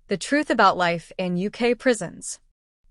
The truth about life in UK prisons.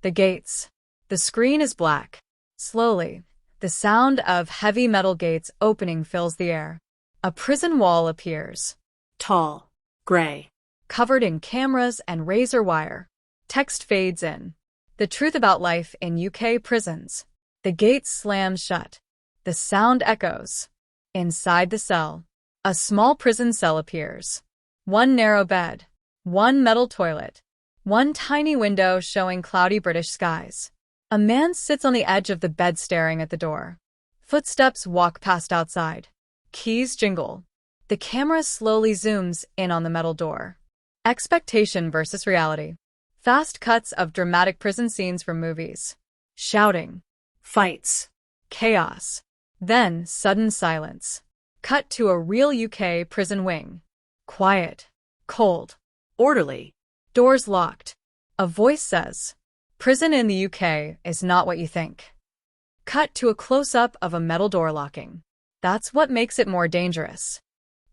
The gates. The screen is black. Slowly, the sound of heavy metal gates opening fills the air. A prison wall appears. Tall, gray, Covered in cameras and razor wire. Text fades in. The truth about life in UK prisons. The gates slam shut. The sound echoes. Inside the cell, a small prison cell appears. One narrow bed. One metal toilet. One tiny window showing cloudy British skies. A man sits on the edge of the bed staring at the door. Footsteps walk past outside. Keys jingle. The camera slowly zooms in on the metal door. Expectation versus reality. Fast cuts of dramatic prison scenes from movies. Shouting. fights, Chaos. Then sudden silence. Cut to a real UK prison wing. Quiet. Cold. orderly, Doors locked. A voice says, "Prison in the UK is not what you think." Cut to a close-up of a metal door locking. That's what makes it more dangerous.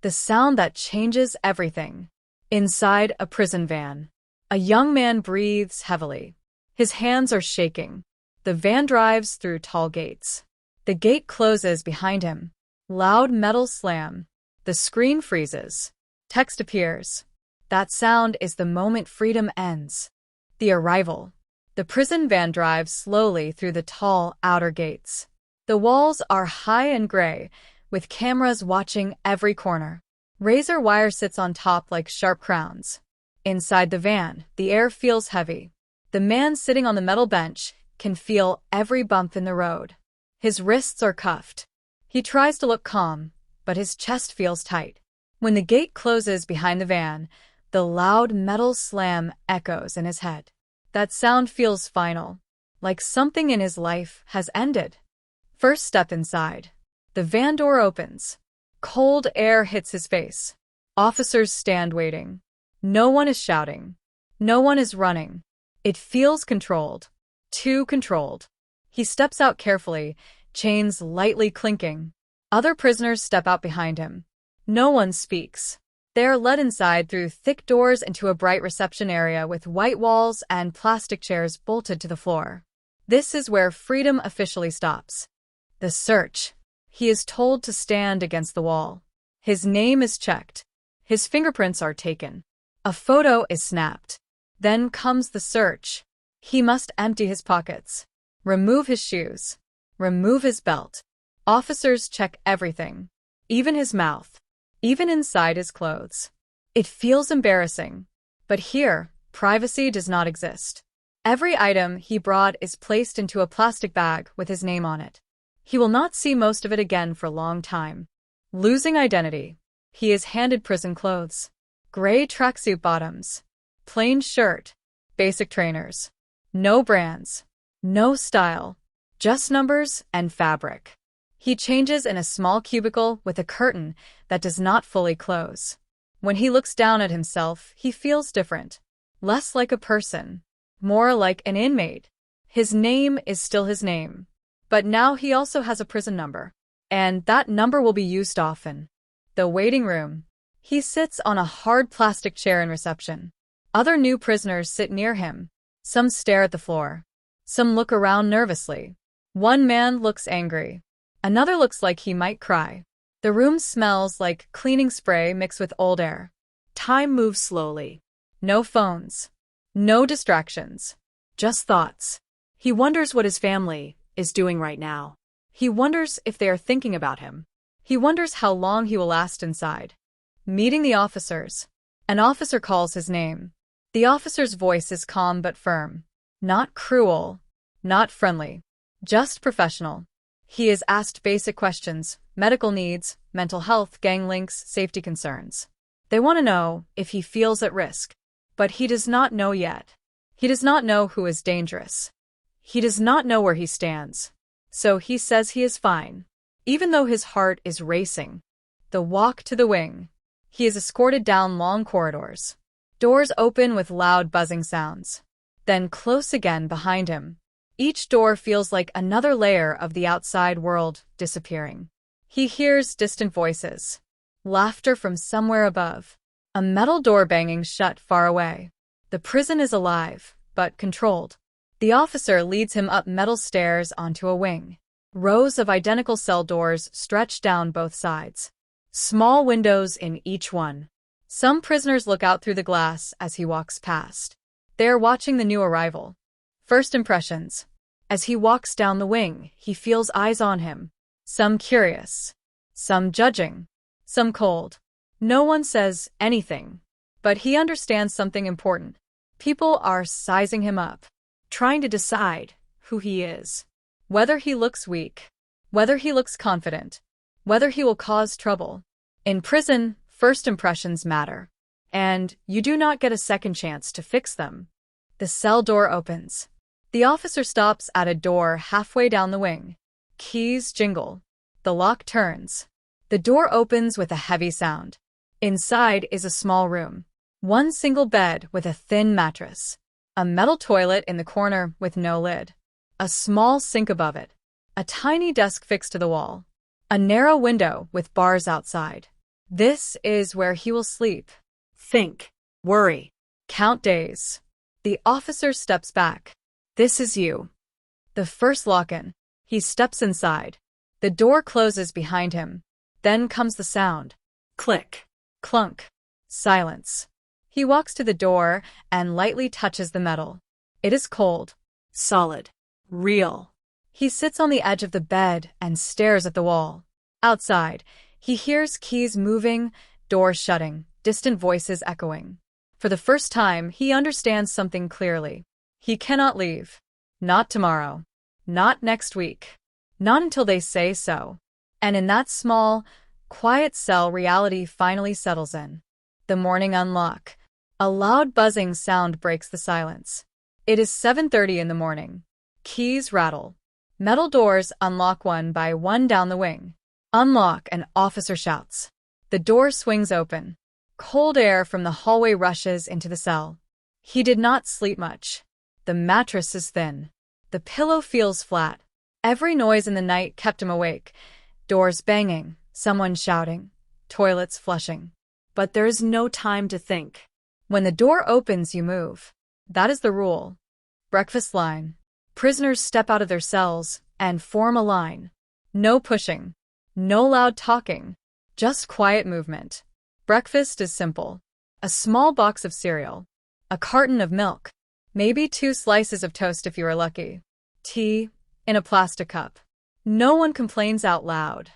The sound that changes everything. Inside a prison van. A young man breathes heavily. His hands are shaking. The van drives through tall gates. The gate closes behind him. Loud metal slam. The screen freezes. Text appears. That sound is the moment freedom ends. The arrival. The prison van drives slowly through the tall outer gates. The walls are high and gray, with cameras watching every corner. Razor wire sits on top like sharp crowns. Inside the van, the air feels heavy. The man sitting on the metal bench can feel every bump in the road. His wrists are cuffed. He tries to look calm, but his chest feels tight. When the gate closes behind the van, the loud metal slam echoes in his head. That sound feels final, like something in his life has ended. First step inside. The van door opens. Cold air hits his face. Officers stand waiting. No one is shouting. No one is running. It feels controlled. Too controlled. He steps out carefully, chains lightly clinking. Other prisoners step out behind him. No one speaks. They are led inside through thick doors into a bright reception area with white walls and plastic chairs bolted to the floor. This is where freedom officially stops. The search. He is told to stand against the wall. His name is checked. His fingerprints are taken. A photo is snapped. Then comes the search. He must empty his pockets. Remove his shoes. Remove his belt. Officers check everything. Even his mouth. Even inside his clothes. It feels embarrassing. But here, privacy does not exist. Every item he brought is placed into a plastic bag with his name on it. He will not see most of it again for a long time. Losing identity. He is handed prison clothes. Gray tracksuit bottoms. Plain shirt. Basic trainers. No brands. No style. Just numbers and fabric. He changes in a small cubicle with a curtain that does not fully close. When he looks down at himself, he feels different. Less like a person. More like an inmate. His name is still his name. But now he also has a prison number. And that number will be used often. The waiting room. He sits on a hard plastic chair in reception. Other new prisoners sit near him. Some stare at the floor. Some look around nervously. One man looks angry. Another looks like he might cry. The room smells like cleaning spray mixed with old air. time moves slowly. No phones. No distractions. Just thoughts. He wonders what his family is doing right now. He wonders if they are thinking about him. He wonders how long he will last inside. Meeting the officers. An officer calls his name. The officer's voice is calm but firm. Not cruel. Not friendly. Just professional. He is asked basic questions, medical needs, mental health, gang links, safety concerns. They want to know if he feels at risk. But he does not know yet. He does not know who is dangerous. He does not know where he stands. So he says he is fine, even though his heart is racing. The walk to the wing. He is escorted down long corridors. Doors open with loud buzzing sounds. Then close again behind him. Each door feels like another layer of the outside world disappearing. He hears distant voices. Laughter from somewhere above. A metal door banging shut far away. The prison is alive, but controlled. The officer leads him up metal stairs onto a wing. Rows of identical cell doors stretch down both sides. Small windows in each one. Some prisoners look out through the glass as he walks past. They are watching the new arrival. First impressions. As he walks down the wing, he feels eyes on him. Some curious. Some judging. Some cold. No one says anything. But he understands something important. People are sizing him up, trying to decide who he is. Whether he looks weak, whether he looks confident, whether he will cause trouble. In prison, first impressions matter, and you do not get a second chance to fix them. The cell door opens. The officer stops at a door halfway down the wing. Keys jingle. The lock turns. The door opens with a heavy sound. Inside is a small room. One single bed with a thin mattress. A metal toilet in the corner with no lid. A small sink above it. A tiny desk fixed to the wall. A narrow window with bars outside. This is where he will sleep. Think. Worry. Count days. The officer steps back. This is you. The first lock-in. He steps inside. The door closes behind him. Then comes the sound. Click. Clunk. Silence. He walks to the door and lightly touches the metal. It is cold. Solid. Real. He sits on the edge of the bed and stares at the wall. Outside, he hears keys moving, doors shutting, distant voices echoing. For the first time, he understands something clearly. He cannot leave. Not tomorrow. Not next week. Not until they say so. And in that small, quiet cell, reality finally settles in. The morning unlock. A loud buzzing sound breaks the silence. It is 7:30 in the morning. Keys rattle. Metal doors unlock one by one down the wing. Unlock, an officer shouts. The door swings open. Cold air from the hallway rushes into the cell. He did not sleep much. The mattress is thin. The pillow feels flat. Every noise in the night kept him awake. Doors banging, someone shouting, toilets flushing. But there is no time to think. When the door opens, you move. That is the rule. Breakfast line. Prisoners step out of their cells and form a line. No pushing. No loud talking. Just quiet movement. Breakfast is simple. A small box of cereal. A carton of milk. Maybe 2 slices of toast if you are lucky. Tea in a plastic cup. No one complains out loud.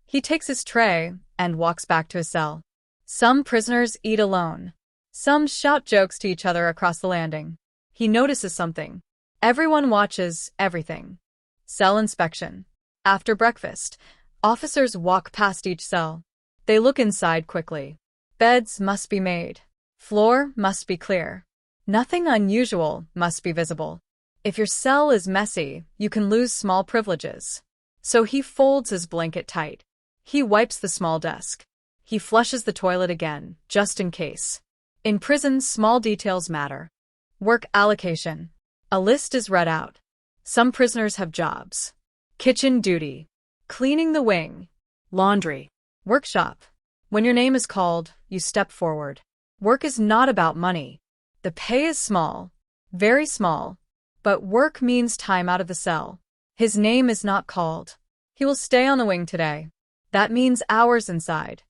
He takes his tray and walks back to his cell. Some prisoners eat alone. Some shout jokes to each other across the landing. He notices something. Everyone watches everything. Cell inspection. After breakfast, officers walk past each cell. They look inside quickly. Beds must be made. Floor must be clear. Nothing unusual must be visible. If your cell is messy, you can lose small privileges. So he folds his blanket tight. He wipes the small desk. He flushes the toilet again, just in case. In prison, small details matter. Work allocation. A list is read out. Some prisoners have jobs. Kitchen duty. Cleaning the wing. Laundry. Workshop. When your name is called, you step forward. Work is not about money. The pay is small. Very small. But work means time out of the cell. His name is not called. He will stay on the wing today. That means hours inside.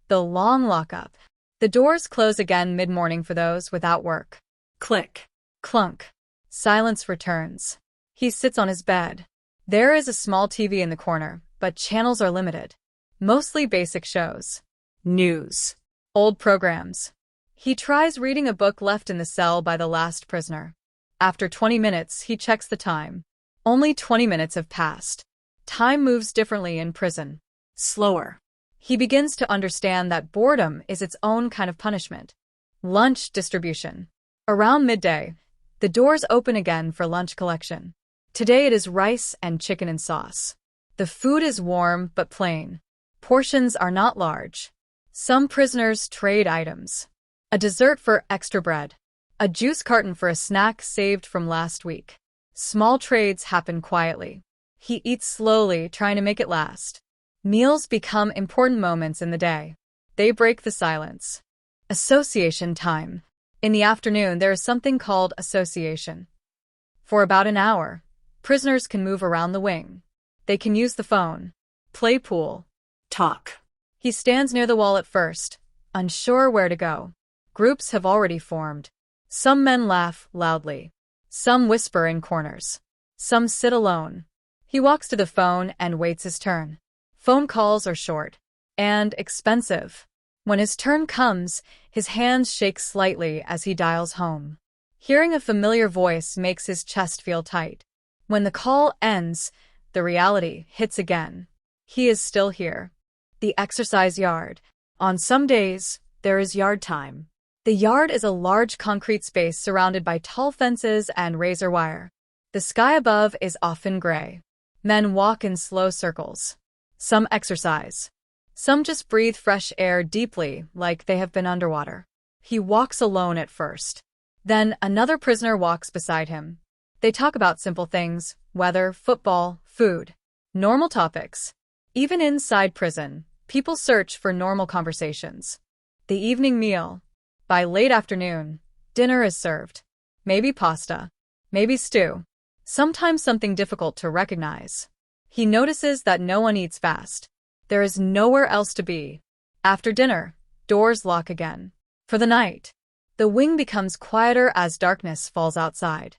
The long lockup. The doors close again mid-morning for those without work. Click. Clunk. Silence returns. He sits on his bed. There is a small TV in the corner, but channels are limited. Mostly basic shows. News. Old programs. He tries reading a book left in the cell by the last prisoner. After 20 minutes, he checks the time. Only 20 minutes have passed. Time moves differently in prison. Slower. He begins to understand that boredom is its own kind of punishment. Lunch distribution. Around midday, the doors open again for lunch collection. Today it is rice and chicken and sauce. The food is warm but plain. Portions are not large. Some prisoners trade items. A dessert for extra bread. A juice carton for a snack saved from last week. Small trades happen quietly. He eats slowly, trying to make it last. Meals become important moments in the day. They break the silence. Association time. In the afternoon, there is something called association. For about an hour, prisoners can move around the wing. They can use the phone, play pool, Talk. He stands near the wall at first, unsure where to go. Groups have already formed. Some men laugh loudly. Some whisper in corners. Some sit alone. He walks to the phone and waits his turn. Phone calls are short and expensive. When his turn comes, his hands shake slightly as he dials home. Hearing a familiar voice makes his chest feel tight. When the call ends, the reality hits again. He is still here. The exercise yard. On some days, there is yard time. The yard is a large concrete space surrounded by tall fences and razor wire. The sky above is often gray. Men walk in slow circles. Some exercise. Some just breathe fresh air deeply, like they have been underwater. He walks alone at first. Then another prisoner walks beside him. They talk about simple things: weather, football, food. Normal topics. Even inside prison, people search for normal conversations. The evening meal. By late afternoon, dinner is served. Maybe pasta. Maybe stew. Sometimes something difficult to recognize. He notices that no one eats fast. There is nowhere else to be. After dinner, doors lock again. For the night. The wing becomes quieter as darkness falls outside.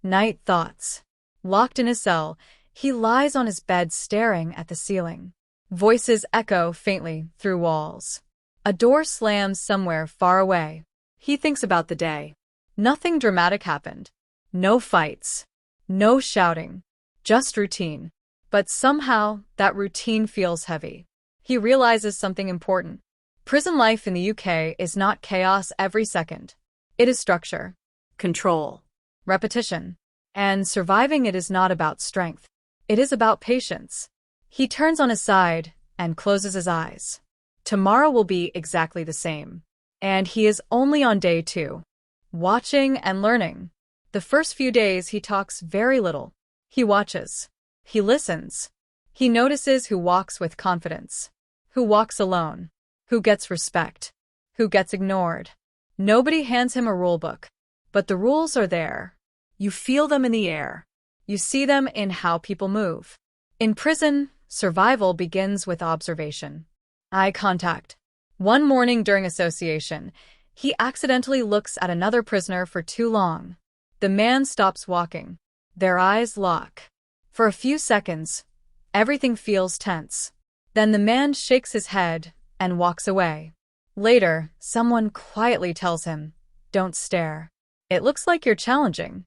Night thoughts. Locked in his cell, he lies on his bed staring at the ceiling. Voices echo faintly through walls. A door slams somewhere far away. He thinks about the day. Nothing dramatic happened. No fights. No shouting. Just routine. But somehow, that routine feels heavy. He realizes something important. Prison life in the UK is not chaos every second. It is structure, Control. repetition, and surviving it is not about strength. It is about patience. He turns on his side and closes his eyes. Tomorrow will be exactly the same. And he is only on day 2. Watching and learning. The first few days he talks very little. He watches. He listens. He notices who walks with confidence. Who walks alone. Who gets respect. Who gets ignored. Nobody hands him a rule book. But the rules are there. You feel them in the air. You see them in how people move. In prison, survival begins with observation. Eye contact. One morning during association, he accidentally looks at another prisoner for too long. The man stops walking. Their eyes lock. For a few seconds, everything feels tense. Then the man shakes his head and walks away. Later, someone quietly tells him, "Don't stare. It looks like you're challenging."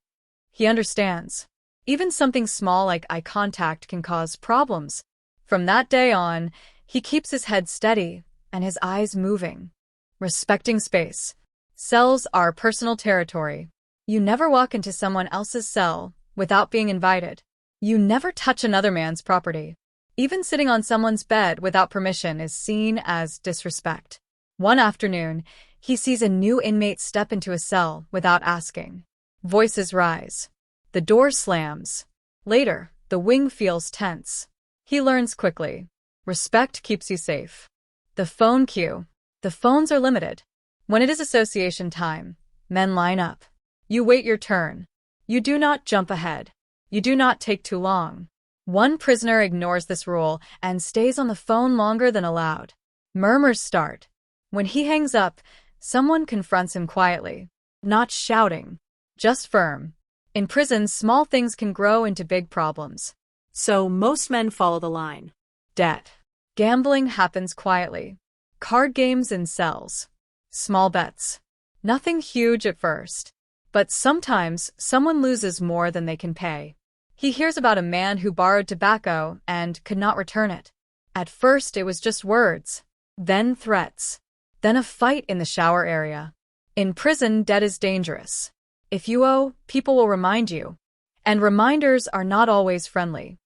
He understands. Even something small like eye contact can cause problems. From that day on, he keeps his head steady and his eyes moving. Respecting space. Cells are personal territory. You never walk into someone else's cell without being invited. You never touch another man's property. Even sitting on someone's bed without permission is seen as disrespect. One afternoon, he sees a new inmate step into a cell without asking. Voices rise. The door slams. Later, the wing feels tense. He learns quickly. Respect keeps you safe. The phone queue. The phones are limited. When it is association time, men line up. You wait your turn. You do not jump ahead. You do not take too long. One prisoner ignores this rule and stays on the phone longer than allowed. Murmurs start. When he hangs up, someone confronts him quietly. Not shouting. Just firm. In prison, small things can grow into big problems. So most men follow the line. Debt. Gambling happens quietly. Card games in cells. Small bets. Nothing huge at first. But sometimes someone loses more than they can pay. He hears about a man who borrowed tobacco and could not return it. At first it was just words. Then threats. Then a fight in the shower area. In prison, debt is dangerous. If you owe, people will remind you. And reminders are not always friendly.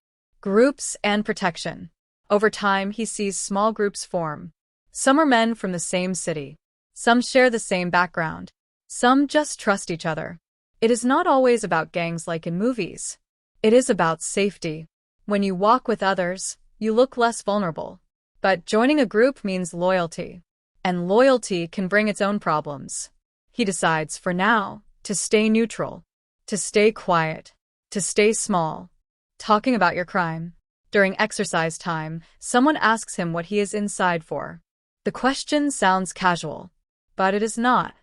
Groups and protection. Over time, he sees small groups form. Some are men from the same city. Some share the same background. Some just trust each other. It is not always about gangs like in movies. It is about safety. When you walk with others, you look less vulnerable. But joining a group means loyalty. And loyalty can bring its own problems. He decides, for now, to stay neutral, to stay quiet, to stay small. Talking about your crime. During exercise time, someone asks him what he is inside for. The question sounds casual, but it is not.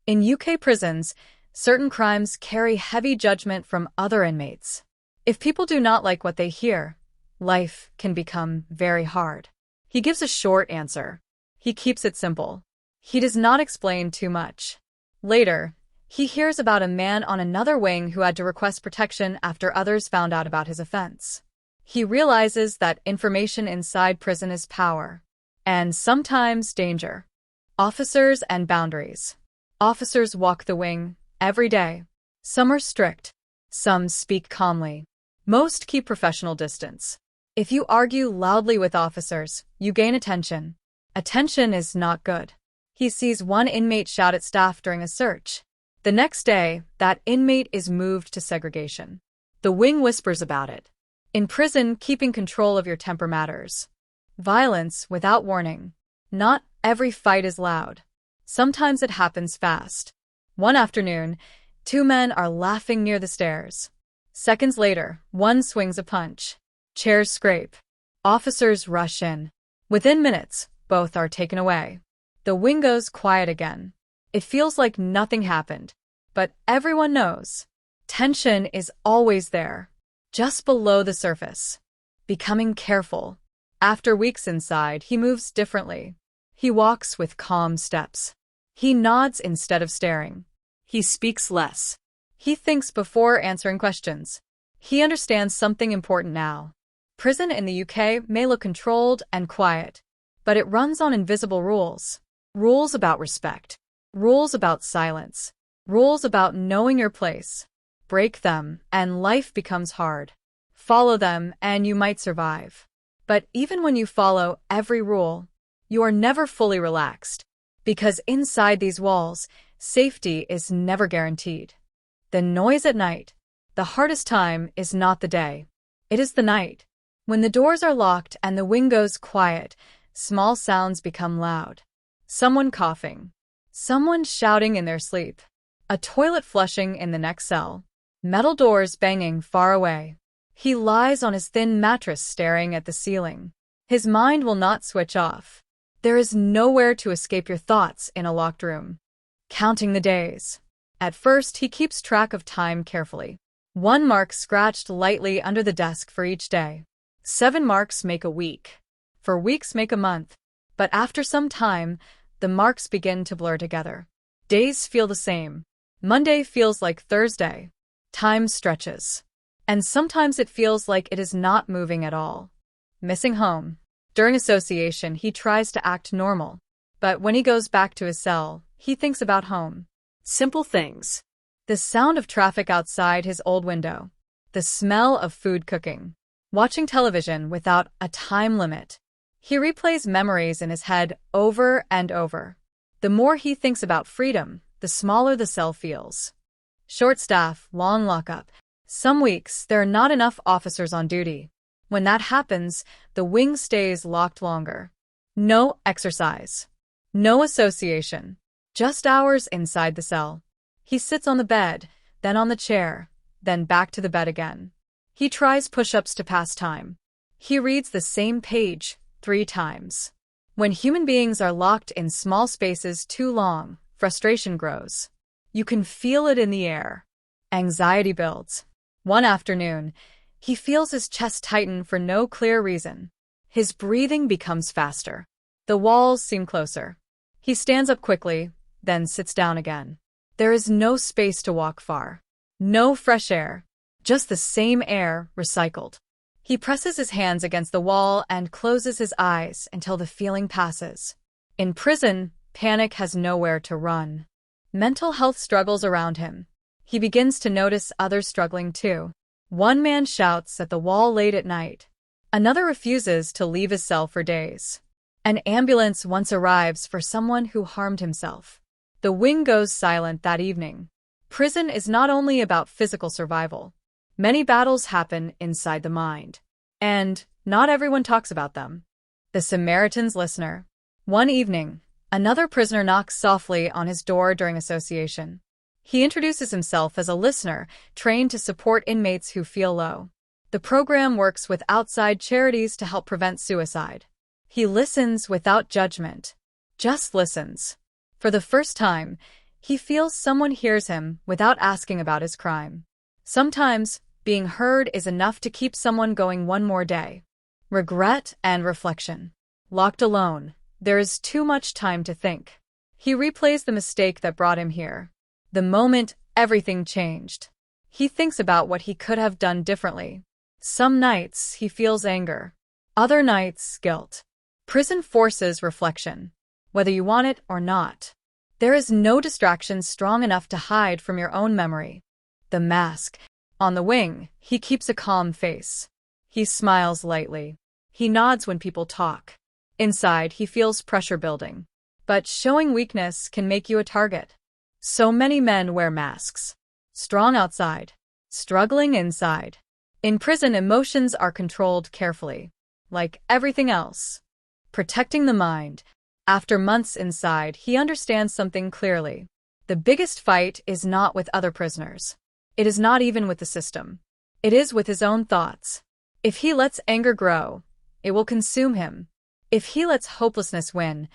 In UK prisons, certain crimes carry heavy judgment from other inmates. If people do not like what they hear, life can become very hard. He gives a short answer. He keeps it simple. He does not explain too much. Later, he hears about a man on another wing who had to request protection after others found out about his offense. He realizes that information inside prison is power, and sometimes danger. Officers and boundaries. Officers walk the wing every day. Some are strict. Some speak calmly. Most keep professional distance. If you argue loudly with officers, you gain attention. Attention is not good. He sees one inmate shout at staff during a search. The next day, that inmate is moved to segregation. The wing whispers about it. In prison, keeping control of your temper matters. Violence without warning. Not every fight is loud. Sometimes it happens fast. One afternoon, two men are laughing near the stairs. Seconds later, one swings a punch. Chairs scrape. Officers rush in. Within minutes, both are taken away. The wing goes quiet again. It feels like nothing happened, but everyone knows. Tension is always there, just below the surface. Becoming careful. After weeks inside, he moves differently. He walks with calm steps. He nods instead of staring. He speaks less. He thinks before answering questions. He understands something important now. Prison in the UK may look controlled and quiet, but it runs on invisible rules. Rules about respect. Rules about silence. Rules about knowing your place. Break them, and life becomes hard. Follow them, and you might survive. But even when you follow every rule, you are never fully relaxed. Because inside these walls, safety is never guaranteed. The noise at night. The hardest time is not the day. It is the night. When the doors are locked and the wing goes quiet, small sounds become loud. Someone coughing. Someone shouting in their sleep. A toilet flushing in the next cell. Metal doors banging far away. He lies on his thin mattress staring at the ceiling. His mind will not switch off. There is nowhere to escape your thoughts in a locked room. Counting the days. At first, he keeps track of time carefully. 1 mark scratched lightly under the desk for each day. 7 marks make a week. 4 weeks make a month. But after some time, the marks begin to blur together. Days feel the same. Monday feels like Thursday. Time stretches. And sometimes it feels like it is not moving at all. Missing home. During association, he tries to act normal. But when he goes back to his cell, he thinks about home. Simple things. The sound of traffic outside his old window. The smell of food cooking. Watching television without a time limit. He replays memories in his head over and over. The more he thinks about freedom, the smaller the cell feels. Short staff, long lockup. Some weeks, there are not enough officers on duty. When that happens, the wing stays locked longer. No exercise. No association. Just hours inside the cell. He sits on the bed, then on the chair, then back to the bed again. He tries push-ups to pass time. He reads the same page 3 times. When human beings are locked in small spaces too long, frustration grows. You can feel it in the air. Anxiety builds. One afternoon, he feels his chest tighten for no clear reason. His breathing becomes faster. The walls seem closer. He stands up quickly, then sits down again. There is no space to walk far. No fresh air. Just the same air, recycled. He presses his hands against the wall and closes his eyes until the feeling passes. In prison, panic has nowhere to run. Mental health struggles around him. He begins to notice others struggling too. One man shouts at the wall late at night. Another refuses to leave his cell for days. An ambulance once arrives for someone who harmed himself. The wing goes silent that evening. Prison is not only about physical survival. Many battles happen inside the mind. And not everyone talks about them. The Samaritan's listener. One evening, Another prisoner knocks softly on his door during association. He introduces himself as a listener, trained to support inmates who feel low. The program works with outside charities to help prevent suicide. He listens without judgment. Just listens. For the first time, he feels someone hears him without asking about his crime. Sometimes, being heard is enough to keep someone going one more day. Regret and reflection. Locked alone, there is too much time to think. He replays the mistake that brought him here. The moment everything changed. He thinks about what he could have done differently. Some nights he feels anger. Other nights, guilt. Prison forces reflection. Whether you want it or not. There is no distraction strong enough to hide from your own memory. The mask. On the wing, he keeps a calm face. He smiles lightly. He nods when people talk. Inside, he feels pressure building. But showing weakness can make you a target. So many men wear masks. Strong outside. Struggling inside. In prison, emotions are controlled carefully. Like everything else. Protecting the mind. After months inside, he understands something clearly. The biggest fight is not with other prisoners. It is not even with the system. It is with his own thoughts. If he lets anger grow, it will consume him. If he lets hopelessness win,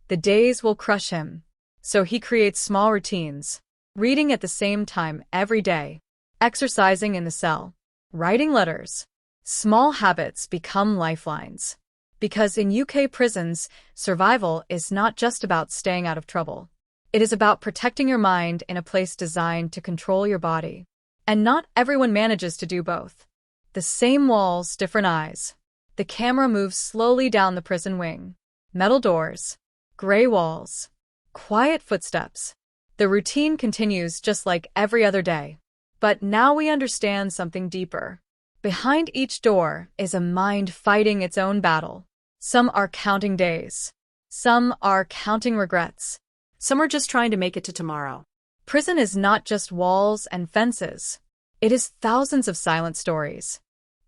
the days will crush him. So he creates small routines. Reading at the same time every day. Exercising in the cell. Writing letters. Small habits become lifelines. Because in UK prisons, survival is not just about staying out of trouble. It is about protecting your mind in a place designed to control your body. And not everyone manages to do both. The same walls, different eyes. The camera moves slowly down the prison wing. Metal doors. Gray walls. Quiet footsteps. The routine continues just like every other day. But now we understand something deeper. Behind each door is a mind fighting its own battle. Some are counting days. Some are counting regrets. Some are just trying to make it to tomorrow. Prison is not just walls and fences. It is thousands of silent stories.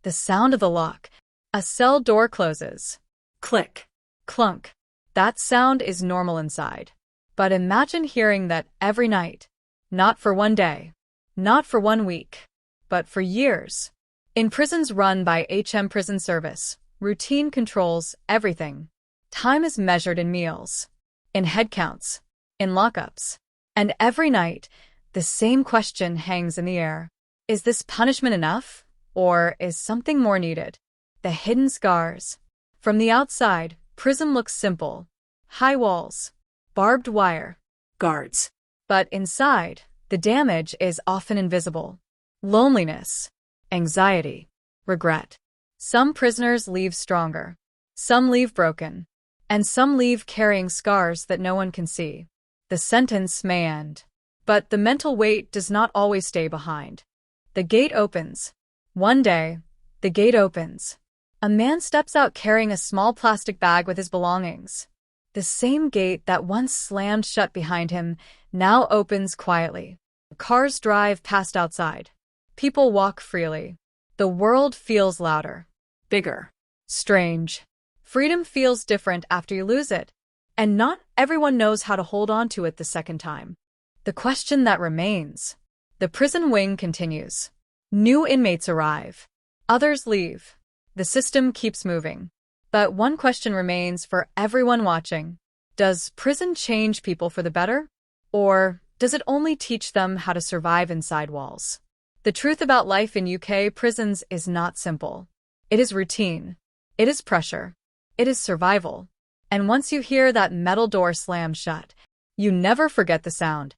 The sound of the lock. A cell door closes. Click. Clunk. That sound is normal inside. But imagine hearing that every night. Not for one day. Not for 1 week. But for years. In prisons run by Prison Service, routine controls everything. Time is measured in meals. In head counts. In lockups. And every night, the same question hangs in the air. Is this punishment enough? Or is something more needed? The hidden scars. From the outside, prison looks simple. High walls. Barbed wire. Guards. But inside, the damage is often invisible. Loneliness. Anxiety. Regret. Some prisoners leave stronger. Some leave broken. And some leave carrying scars that no one can see. The sentence may end. But the mental weight does not always stay behind. The gate opens. One day, the gate opens. A man steps out carrying a small plastic bag with his belongings. The same gate that once slammed shut behind him now opens quietly. Cars drive past outside. People walk freely. The world feels louder. Bigger. Strange. Freedom feels different after you lose it. And not everyone knows how to hold on to it the second time. The question that remains. The prison wing continues. New inmates arrive. Others leave. The system keeps moving. But one question remains for everyone watching. Does prison change people for the better? Or does it only teach them how to survive inside walls? The truth about life in UK prisons is not simple. It is routine. It is pressure. It is survival. And once you hear that metal door slam shut, you never forget the sound.